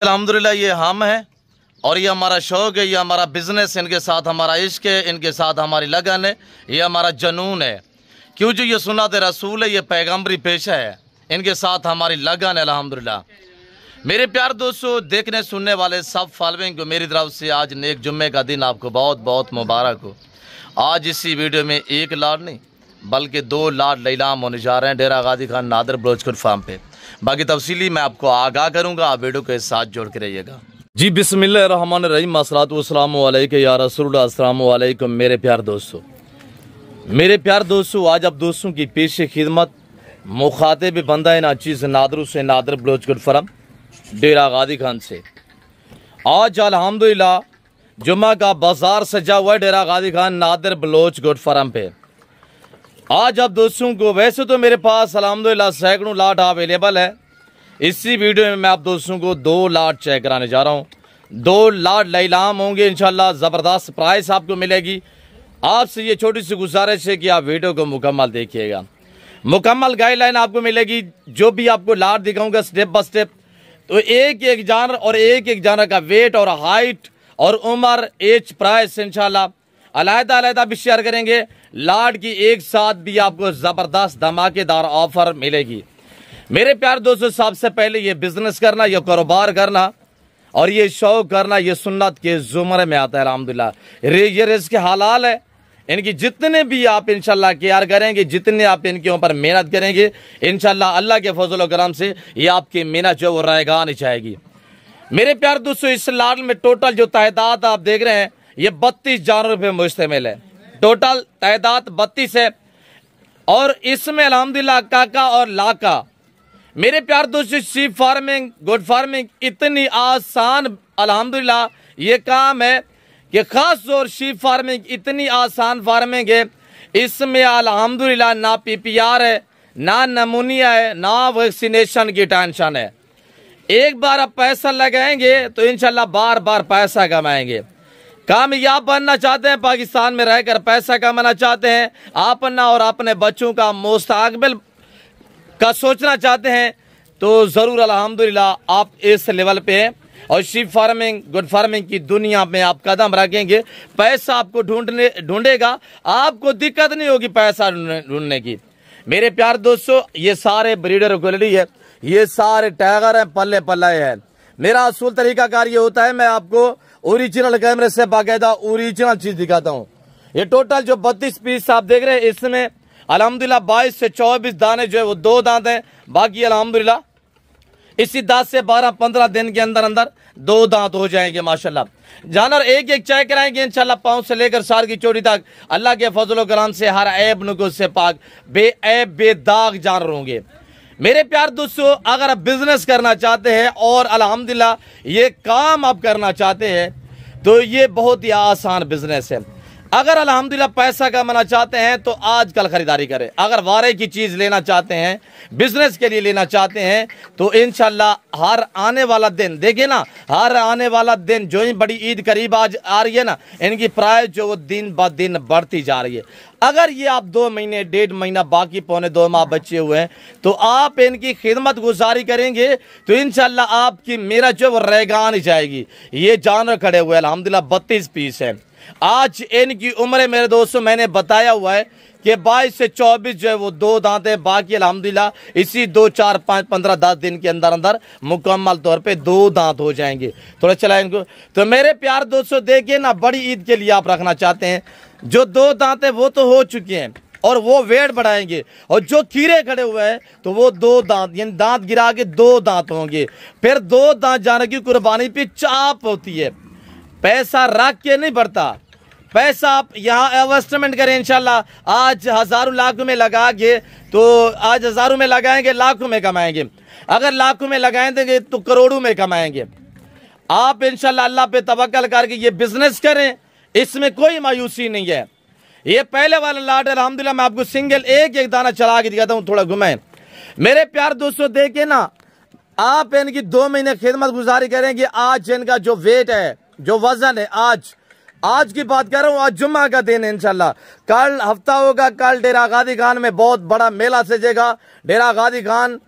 अल्हम्दुलिल्लाह ये हम हैं और ये हमारा शौक़ है, ये हमारा बिज़नेस, इनके साथ हमारा इश्क है, इनके साथ हमारी लगन है, ये हमारा जुनून है। क्यों जो ये सुन्नत रसूल है, ये पैगम्बरी पेशा है, इनके साथ हमारी लगन है अल्हम्दुलिल्लाह। मेरे प्यार दोस्तों, देखने सुनने वाले सब फॉलोइंग को मेरी तरफ से आज नेक जुम्मे का दिन आपको बहुत बहुत मुबारक हो। आज इसी वीडियो में एक लाड नहीं बल्कि 2 लाड लैलाम होने जा रहे हैं डेरा गाजी खान नादर बलोचखुर फार्म पे। बाकी तफसीली मैं आपको आगाह करूंगा, आप वीडियो के साथ जोड़ के रहिएगा। जी बिस्मिल्लाहिर्रहमानिर्रहीम, अस्सलातु वस्सलामु अलैका या रसूलुल्लाह, अस्सलामु अलैकुम मेरे प्यार दोस्तों। आज आप दोस्तों की पेश खिदमत मुखातिब बंदा है नाचीज़ नादर से नादर बलोचखुर फार्म डेरा गाजी खान से। आज अल्हम्दुलिल्लाह जुम्मा का बाजार सजा हुआ है डेरा गाजी खान नादर बलोचखुर फार्म पे। आज आप दोस्तों को वैसे तो मेरे पास अल्हम्दुलिल्लाह सैकड़ों लाट अवेलेबल है। इसी वीडियो में मैं आप दोस्तों को 2 लाट चेक कराने जा रहा हूँ। 2 लाट लैलाम होंगे इंशाल्लाह, ज़बरदस्त प्राइस आपको मिलेगी। आपसे ये छोटी सी गुजारिश है कि आप वीडियो को मुकम्मल देखिएगा, मुकम्मल गाइडलाइन आपको मिलेगी। जो भी आपको लाट दिखाऊंगा स्टेप बाय स्टेप, तो एक एक जानवर और एक एक जानवर का वेट और हाइट और उम्र, एज, प्राइस इंशाल्लाह अलग-अलग भी शेयर करेंगे। लाट की एक साथ भी आपको ज़बरदस्त धमाकेदार ऑफर मिलेगी। मेरे प्यार दोस्तों, सबसे पहले ये बिजनेस करना, ये कारोबार करना और ये शौक करना, ये सुन्नत के ज़ुमरे में आता है अल्हम्दुलिल्लाह। ये रिज़्क़ हलाल है। इनकी जितने भी आप इंशाल्लाह केयर करेंगे, जितने आप इनके ऊपर मेहनत करेंगे, इंशाल्लाह अल्लाह के फजल और करम से ये आपकी मेहनत जो वो रैगान जाएगी। मेरे प्यार दोस्तों, इस लाट में टोटल जो तादाद आप देख रहे हैं, ये 32 जानवर पे मुश्तमिल है। टोटल तादाद 32 है और इसमें अल्हम्दुलिल्लाह काका और लाका। मेरे प्यार दोस्तों, शीप फार्मिंग, गुड फार्मिंग इतनी आसान अल्हम्दुलिल्लाह ये काम है कि खास तौर शीप फार्मिंग इतनी आसान फार्मिंग है, इसमें अल्हम्दुलिल्लाह ना PPR है, ना नमूनिया है, ना वैक्सीनेशन की टेंशन है। एक बार आप पैसा लगाएंगे तो इंशाल्लाह बार बार पैसा कमाएंगे। कामयाब बनना चाहते हैं, पाकिस्तान में रहकर पैसा कमाना चाहते हैं, अपना और अपने बच्चों का मुस्तकबिल का सोचना चाहते हैं, तो ज़रूर अल्हम्दुलिल्लाह आप इस लेवल पे हैं और शीप फार्मिंग, गुड फार्मिंग की दुनिया में आप कदम रखेंगे, पैसा आपको ढूंढेगा, आपको दिक्कत नहीं होगी पैसा ढूंढने की। मेरे प्यार दोस्तों, ये सारे ब्रीडर क्वालिटी है, ये सारे टाइगर हैं, पल्ले पल्ले हैं। मेरा असूल तरीकाकार ये होता है, मैं आपको ओरिजिनल कैमरे से बाकायदा ओरिजिनल चीज दिखाता हूँ। ये टोटल जो 32 पीस आप देख रहे हैं, इसमें अल्हम्दुलिल्लाह 22 से 24 दाने जो है वो 2 दांत हैं। बाकी अल्हम्दुलिल्लाह इसी 10 से 12-15 दिन के अंदर अंदर 2 दांत हो जाएंगे माशाल्लाह। जानवर एक एक चेक कराएंगे इंशाल्लाह, पाँव से लेकर सार की चोटी तक अल्लाह के फजल करम से हर ऐब नुकुस से पाक बेऐब बेदाग जानवर होंगे। मेरे प्यार दोस्तों, अगर आप बिजनेस करना चाहते हैं और अल्हम्दुलिल्लाह ये काम आप करना चाहते हैं, तो ये बहुत ही आसान बिजनेस है। अगर अल्हम्दुलिल्लाह पैसा कमाना चाहते हैं तो आजकल खरीदारी करें। अगर वारे की चीज़ लेना चाहते हैं, बिजनेस के लिए लेना चाहते हैं, तो इंशाल्लाह हर आने वाला दिन देखिए ना, हर आने वाला दिन जो ही बड़ी ईद करीब आज आ रही है ना, इनकी प्राइस जो वो दिन ब दिन बढ़ती जा रही है। अगर ये आप 2 महीने 1.5 महीना बाकी पौने 2 माह बचे हुए हैं, तो आप इनकी खिदमत गुजारी करेंगे तो इंशाल्लाह आपकी मेरा जो वो रैगान जाएगी। ये जानवर खड़े हुए अल्हम्दुलिल्लाह 32 पीस है। आज इनकी उम्र मेरे दोस्तों मैंने बताया हुआ है कि 22 से 24 जो है वो 2 दांत है। बाकी अल्हम्दुलिल्लाह इसी 2, 4, 5, 15, 10 दिन के अंदर अंदर मुकम्मल तौर पे 2 दांत हो जाएंगे। थोड़ा चला इनको। तो मेरे प्यार दोस्तों देखिए ना, बड़ी ईद के लिए आप रखना चाहते हैं, जो 2 दांत है वो तो हो चुके हैं और वो वेट बढ़ाएंगे, और जो कीड़े खड़े हुए हैं तो वो 2 दांत यानी दांत गिरा के 2 दांत होंगे। फिर 2 दांत जाने की कुर्बानी पे चाप होती है। पैसा रख के नहीं बढ़ता, पैसा आप यहाँ इन्वेस्टमेंट करें इंशाल्लाह। आज हज़ारों लाखों में लगा के, तो आज हज़ारों में लगाएंगे लाखों में कमाएंगे, अगर लाखों में लगाए देंगे तो करोड़ों में कमाएंगे। आप इंशाल्लाह अल्लाह पे तवक्कल करके ये बिजनेस करें, इसमें कोई मायूसी नहीं है। ये पहले वाला लाट अल्हम्दुलिल्लाह मैं आपको सिंगल एक एक दाना चला के दिखाता हूँ, थोड़ा घुमाएं। मेरे प्यार दोस्तों देखिए ना, आप इनकी 2 महीने खिदमत गुजारी करेंगे। आज इनका जो वेट है, जो वजन है, आज की बात कर रहा हूँ, आज जुम्मा का दिन है इंशाल्लाह। कल हफ्ता होगा, कल डेरा गाजी खान में बहुत बड़ा मेला सजेगा। डेरा गाजी खान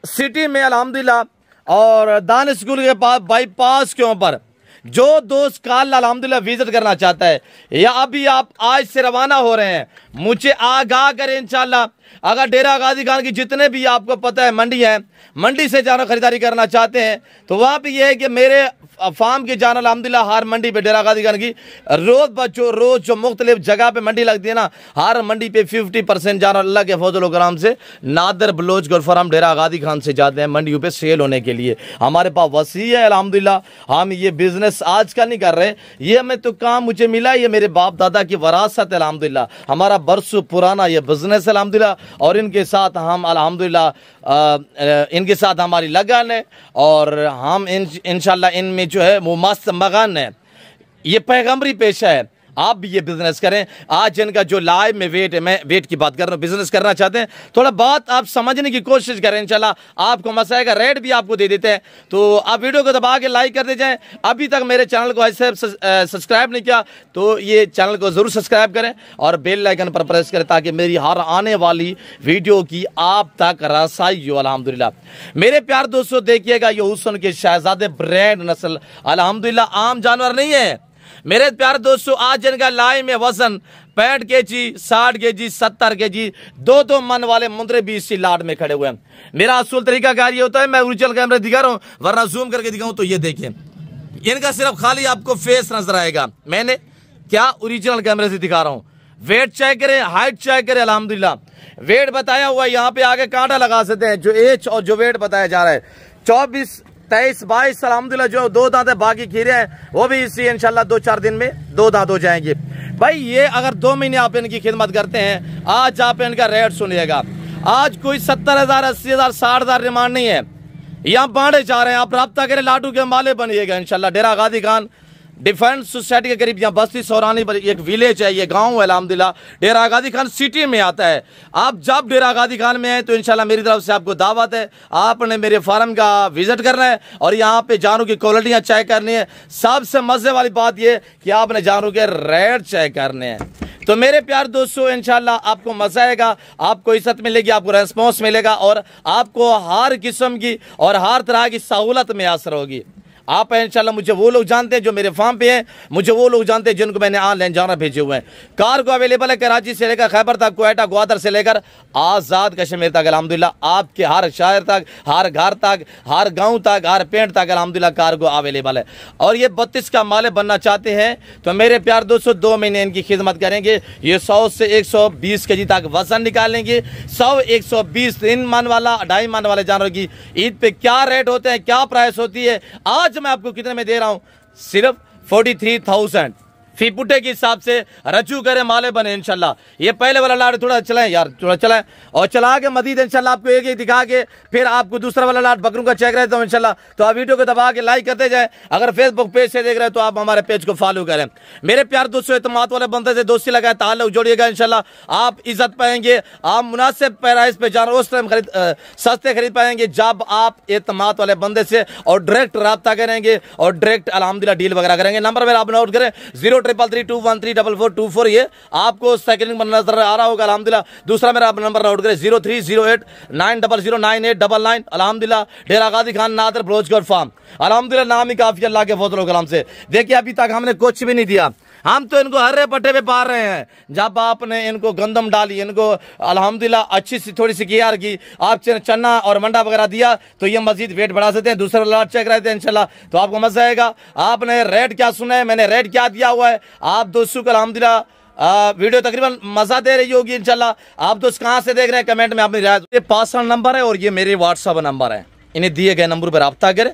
सिटी में अल्हम्दुलिल्लाह और दान स्कूल के पास बाईपास के ऊपर जो दोस्त कल अल्हम्दुलिल्लाह विजिट करना चाहता है या अभी आप आज से रवाना हो रहे हैं, मुझे आगाह करें इंशाल्लाह। अगर डेरा गाजी खान की जितने भी आपको पता है मंडी है, मंडी से जानवर खरीदारी करना चाहते हैं तो वहाँ पे ये है कि मेरे फार्म की जानवर अल्हम्दुलिल्लाह हर मंडी पे डेरा गाजी खान की रोज जो मुख्तलिफ जगह पे मंडी लगती है ना, हर मंडी पे 50% जानवर अल्लाह के फजल कराम से नादर बलोच गोट फार्म डेरा गाजी खान से जाते हैं मंडियों पे सेल होने के लिए। हमारे पास वसी है अल्हम्दुलिल्लाह। हम ये बिजनेस आज का नहीं कर रहे, ये हमें तो काम मुझे मिला, ये मेरे बाप दादा की वरासत है अल्हम्दुलिल्लाह। हमारा बरसों पुराना ये बिजनेस है अल्हम्दुलिल्लाह, और इनके साथ हम अल्हम्दुलिल्लाह इनके साथ हमारी लगन है और हम इंशाल्लाह इनमें जो है वो मस्त मगन है। ये पैगंबरी पेशा है, आप भी ये बिजनेस करें। आज इनका जो लाइव में वेट है, मैं वेट की बात कर रहा हूँ, बिजनेस करना चाहते हैं थोड़ा बात आप समझने की कोशिश करें, इंशाल्लाह आपको मजा आएगा। रेट भी आपको दे देते हैं, तो आप वीडियो को दबा के लाइक कर दे जाएं। अभी तक मेरे चैनल को ऐसे सब्सक्राइब नहीं किया तो ये चैनल को जरूर सब्सक्राइब करें और बेल आइकन पर प्रेस करें ताकि मेरी हर आने वाली वीडियो की आप तक रसाई हो अल्हम्दुलिल्लाह। मेरे प्यार दोस्तों देखिएगा, ये हुस्न के शहजादे ब्रांड नस्ल अल्हम्दुलिल्लाह आम जानवर नहीं है मेरे प्यार दोस्तों। आज इनका लाइव में वजन 65 kg, 60 kg, 70 kg, 2-2 मन वाले मुंदरे भी इसी लाट में खड़े हुए हैं। मेरा असूल तरीका कार ये होता है, मैं ओरिजिनल कैमरे दिखा रहा हूं, वरना जूम करके दिखाऊं तो ये देखिए, इनका सिर्फ खाली आपको फेस नजर आएगा। मैंने क्या ओरिजिनल कैमरे से दिखा रहा हूं। वेट चेक करें, हाइट चेक करें, अल्हम्दुलिल्लाह वेट बताया हुआ है। यहाँ पे आगे कांटा लगा सकते हैं, जो एज और जो वेट बताया जा रहा है 24, 23, 22 अल्हम्दुलिल्लाह। जो 2 दांत है, बाकी खीरे हैं वो भी इसी इंशाल्लाह 2-4 दिन में 2 दांत हो जाएंगे। भाई ये अगर 2 महीने आप इनकी खिदमत करते हैं, आज आप इनका रेट सुनिएगा। आज कोई 70,000, 80,000, 60,000 डिमांड नहीं है, यहाँ बांटे जा रहे हैं। आप राब्ता करें, लाडू के माले बनिएगा इंशाल्लाह। डेरा गाजी खान डिफेंस सोसाइटी के करीब यहाँ बस्ती सौरानी पर एक विलेज है, ये गांव है अल्हम्दुलिल्लाह। डेरा गाजी खान सिटी में आता है। आप जब डेरा गाजी खान में हैं तो इंशाल्लाह मेरी तरफ से आपको दावत है, आपने मेरे फार्म का विजिट करना है और यहाँ पे जानवरों की क्वालिटियाँ चेक करनी है। सबसे मजे वाली बात ये कि आपने जानवरों के रेट चेक करने हैं। तो मेरे प्यार दोस्तों इंशाल्लाह आपको मजा आएगा, आपको इज्जत मिलेगी, आपको रेस्पॉन्स मिलेगा और आपको हर किस्म की और हर तरह की सहूलत मैसर होगी। आप इंशाल्लाह, मुझे वो लोग जानते हैं जो मेरे फार्म पे हैं, मुझे वो लोग जानते हैं जिनको मैंने ऑनलाइन जानवर भेजे हुए हैं। कार को अवेलेबल है कराची से लेकर खैबर तक, क्वेटा, ग्वादर से लेकर आज़ाद कश्मीर तक अल्हम्दुलिल्लाह। आपके हर शहर तक, हर घर तक, हर गांव तक, हर पेंट तक अल्हम्दुलिल्लाह कार्गो अवेलेबल है। और ये 32 का मालिक बनना चाहते हैं तो मेरे प्यार दोस्तों 2 महीने इनकी खिदमत करेंगे। ये 100 से 120 kg तक वजन निकालेंगे। 100-120 3 मन वाला, 2.5 मन वाले जानवर की ईद पे क्या रेट होते हैं, क्या प्राइस होती है, आज मैं आपको कितने में दे रहा हूं, सिर्फ 43,000 फी पुटे के हिसाब से। रजू करे माले बने इंशाल्लाह। ये पहले वाला लाट थोड़ा चलाएं यार, थोड़ा चलाएं और चला के मजीद इंशाल्लाह आपको एक दिखा के फिर आपको दूसरा वाला लाट बकरों का चेक रहता हूं इंशाल्लाह। तो आप वीडियो को दबा के लाइक करते जाए। अगर फेसबुक पेज से देख रहे हैं तो आप हमारे पेज को फॉलो करें। मेरे प्यार दोस्तों एतमाद वाले बंदे से दोस्ती लगाए, ताल्लुक जोड़िएगा इंशाल्लाह। आप इज्जत पाएंगे, आप मुनासिब प्राइस पे जानवर उस टाइम सस्ते खरीद पाएंगे जब आप एतमाद वाले बंदे से और डायरेक्ट रब्ता करेंगे और डायरेक्ट अल्हम्दुलिल्लाह डील वगैरह करेंगे। नंबर मेरा आप नोट करें 0333213424। ये आपको सेकंड नजर आ रहा होगा अल्हम्दुलिल्लाह। दूसरा मेरा नंबर नोट करें 030890099899 अल्हम्दुलिल्लाह। डेरा गाजी खान नादर बलोच गोट फार्म अल्हम्दुलिल्लाह। नाम ही काफी अल्लाह के फजल करम से। देखिए अभी तक हमने कुछ भी नहीं दिया, हम तो इनको हरे पट्टे पे पार रहे हैं। जब आपने इनको गंदम डाली, इनको अल्हम्दुलिल्लाह अच्छी सी थोड़ी सी केयर की, आप चन्ना और मंडा वगैरह दिया तो ये मजीद वेट बढ़ा सकते हैं। दूसरा लाट चेक रहते हैं इंशाल्लाह, तो आपको मजा आएगा। आपने रेट क्या सुना है, मैंने रेट क्या दिया हुआ है, आप दोस्तों को अल्हम्दुलिल्लाह वीडियो तकरीबन मजा दे रही होगी इंशाल्लाह। आप दोस्त कहाँ से देख रहे हैं कमेंट में अपनी राय। ये पर्सनल नंबर है और ये मेरे व्हाट्सएप नंबर है, इन्हें दिए गए नंबर पर रब्ता करें।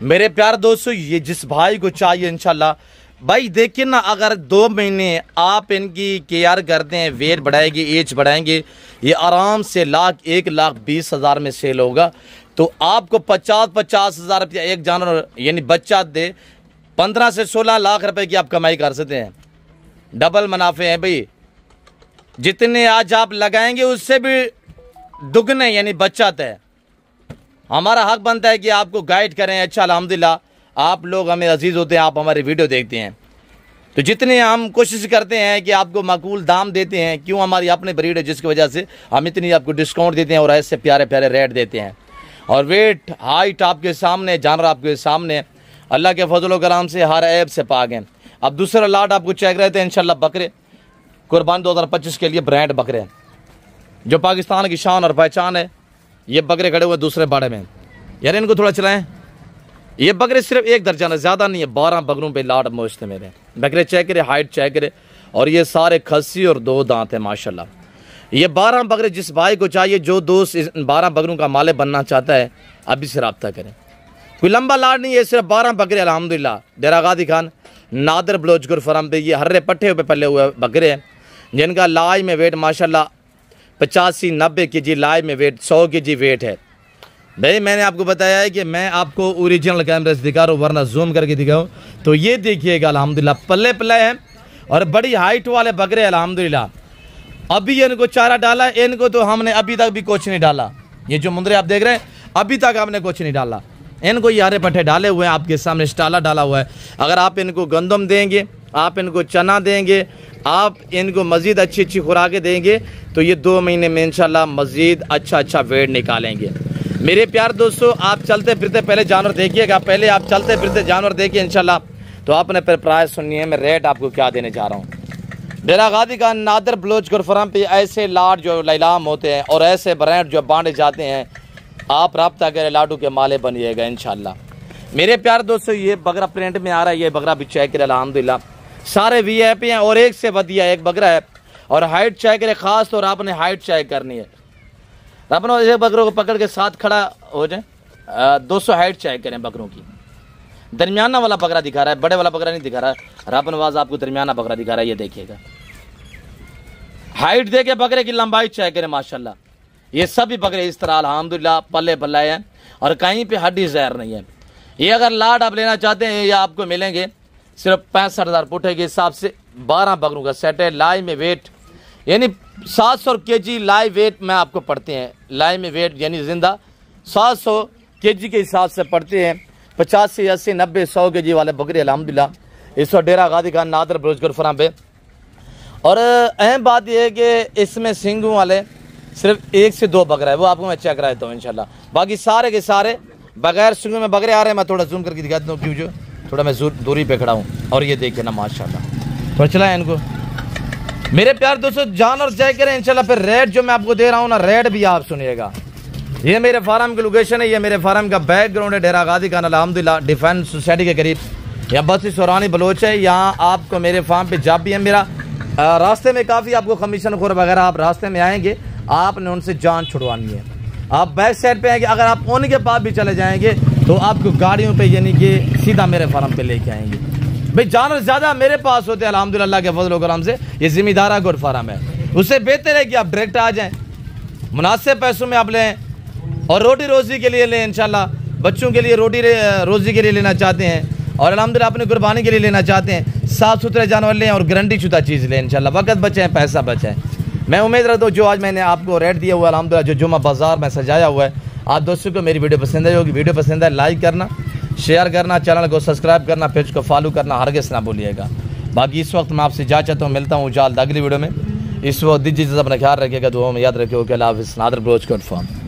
मेरे प्यार दोस्तों ये जिस भाई को चाहिए इंशाल्लाह, भाई देखिए ना, अगर 2 महीने आप इनकी केयर करते हैं, वेट बढ़ाएंगे, एज बढ़ाएंगे, ये आराम से 1,20,000 में सेल होगा। तो आपको 50,000 रुपया एक जानवर यानी बच्चा दे 15 से 16 लाख रुपए की आप कमाई कर सकते हैं। डबल मुनाफे हैं भाई, जितने आज आप लगाएंगे उससे भी दुगने यानी बचत है। हमारा हक बनता है कि आपको गाइड करें। अच्छा अल्हम्दुलिल्लाह आप लोग हमें अजीज होते हैं, आप हमारे वीडियो देखते हैं, तो जितने हम कोशिश करते हैं कि आपको माकूल दाम देते हैं, क्यों हमारी अपने ब्रीड है जिसकी वजह से हम इतनी आपको डिस्काउंट देते हैं और ऐसे प्यारे प्यारे रेट देते हैं। और वेट हाइट आपके सामने, जानवर आपके सामने, अल्लाह के फजल कराम से हर ऐब से पाक हैं। अब दूसरा लाट आपको चेक रहे थे इंशाल्लाह बकरे कुर्बान 2025 के लिए ब्रांड बकरे हैं जो पाकिस्तान की शान और पहचान है। ये बकरे खड़े हुए दूसरे बाड़े में, यार इनको थोड़ा चलाएं। ये बकरे सिर्फ एक दर्जन है, ज़्यादा नहीं है, 12 बकरों पे लाट मोश्त है मेरे। बकरे चेक करे, हाइट चेक करे, और ये सारे खस्सी और 2 दांत है माशाल्लाह। ये 12 बकरे जिस भाई को चाहिए, जो दोस्त इस 12 बकरों का मालिक बनना चाहता है, अभी से रब्ता करें। कोई लंबा लाट नहीं है, सिर्फ 12 बकरे अल्हम्दुलिल्लाह। डेरा गादी खान नादर बलोचगढ़ फार्म पे ये हर्रे पट्टे पे पले हुए बकरे हैं जिनका लाइव में वेट माशाल्लाह 85-90 केजी, लाइव में वेट 100 केजी वेट है। भाई मैंने आपको बताया है कि मैं आपको ओरिजिनल कैमरे से दिखा रहा हूँ, वरना जूम करके दिखाऊँ तो ये देखिएगा अल्हम्दुलिल्लाह पल्ले पल्ले हैं और बड़ी हाइट वाले बकरे अल्हम्दुलिल्लाह। अभी इनको चारा डाला, इनको तो हमने अभी तक भी कुछ नहीं डाला। ये जो मुंदरे आप देख रहे हैं अभी तक आपने कुछ नहीं डाला, इनको ये हरे पट्टे डाले हुए हैं, आपके सामने स्टाला डाला हुआ है। अगर आप इनको गंदम देंगे, आप इनको चना देंगे, आप इनको मज़ीद अच्छी अच्छी खुराकें देंगे तो ये 2 महीने में इंशाल्लाह मज़ीद अच्छा वेट निकालेंगे। मेरे प्यार दोस्तों, आप चलते फिरते पहले जानवर देखिएगा, पहले आप चलते फिरते जानवर देखिए इंशाल्लाह, तो आपने फिर प्राइस सुनिए, मैं रेट आपको क्या देने जा रहा हूँ। डेरा गादी का नादर बलोचगढ़ फार्म पे ऐसे लाट जो लैलाम होते हैं और ऐसे ब्रांड जो बांटे जाते हैं, आप रब्ता करें, लाडू के माले बनिएगा इंशाल्लाह। मेरे प्यार दोस्तों, ये बकरा प्रिंट में आ रहा है, ये बकरा भी चेक करे अल्हम्दुलिल्लाह, सारे VIP हैं और एक से बढ़िया एक बकरा है। और हाइट चेक करे, खास तौर आपने हाइट चेक करनी है, अपना एक बकरों को पकड़ के साथ खड़ा हो जाए, 200 हाइट चेक करें बकरों की। दरमियाना वाला बकरा दिखा रहा है, बड़े वाला बकरा नहीं दिखा रहा है, रब नवाज आपको दरमियाना बकरा दिखा रहा है, ये देखिएगा। हाइट देखे बकरे की लंबाई चेक करें माशाल्लाह। ये सभी बकरे इस तरह अल्हम्दुलिल्लाह पल्ले पल्लाए हैं और कहीं पे हड्डी जहर नहीं है। ये अगर लाट आप लेना चाहते हैं, ये आपको मिलेंगे सिर्फ 65,000 पुठे के हिसाब से। 12 बकरों का सेट है, लाइव में वेट यानी 700 केजी लाइव वेट में आपको पड़ते हैं। लाइव में वेट यानी जिंदा 700 केजी के हिसाब से पड़ते हैं। 85, 80, 90, 100 केजी वाले बकरे अल्हम्दुलिल्लाह इस वक्त डेरा गादी खान नादर बलोचगढ़ फार्म पे। और अहम बात यह है कि इसमें सिंगों वाले सिर्फ 1 से 2 बकरा है, वो आपको मैं चेक करा देता हूँ इंशाल्लाह। बाकी सारे के सारे बगैर सिंगों में बकरे आ रहे हैं। मैं थोड़ा जूम करके दिखा देता हूँ, क्यों जो थोड़ा मैं दूरी पे खड़ा हूँ। और ये देखिए ना माशाल्लाह, थोड़ा चलाएं इनको। मेरे प्यार दोस्तों, जानवर चेक करें इंशाल्लाह। फिर रेट जो मैं आपको दे रहा हूँ ना, रेट भी आप सुनिएगा। ये मेरे फार्म की लोकेशन है, ये मेरे फार्म का बैकग्राउंड है, डेरा गादी खान अल्हम्दुलिल्लाह डिफेंस सोसाइटी के करीब, या बस सोरानी बलोच है। यहाँ आपको मेरे फार्म पे जब भी है मेरा रास्ते में काफ़ी आपको कमीशन खोर वगैरह, आप रास्ते में आएंगे, आपने उनसे जान छुड़वानी है। आप बैक साइड पे आएंगे, अगर आप उनके पास भी चले जाएंगे तो आपको गाड़ियों पे यानी कि सीधा मेरे फार्म पे लेके आएंगे। भाई जानवर ज़्यादा मेरे पास होते हैं अल्हम्दुलिल्लाह के फजल करम से, ये जिम्मेदारा गुड फार्म है। उससे बेहतर है कि आप डायरेक्ट आ जाएँ, मुनासिब पैसों में आप लें और रोटी रोज़ी के लिए लें इंशाल्लाह। बच्चों के लिए रोटी रोज़ी के लिए लेना चाहते हैं और अल्हम्दुलिल्लाह अपनी कुर्बानी के लिए लेना चाहते हैं, साफ़ सुथरे जानवर लें और गारंटी शुदा चीज़ लें इंशाल्लाह। वक्त बचाएं, पैसा बचाएं। मैं उम्मीद रखता हूँ जो आज मैंने आपको रेट दिया हुआ अल्हम्दुलिल्लाह, जो जुम्मा बाज़ार में सजाया हुआ है, आप दोस्तों को मेरी वीडियो पसंद आई होगी। वीडियो पसंद है लाइक करना, शेयर करना, चैनल को सब्सक्राइब करना, पेज को फॉलो करना हरगिज़ ना भूलिएगा। बाकी इस वक्त मैं आपसे जा चाहता हूँ, मिलता हूँ जल्द अगली वीडियो में। इस वक्त दीजिए अपना ख्याल रखिएगा, दुआ में याद रखिएगा। अल्लाह हाफ़िज़। नादर बलोचगढ़ फार्म।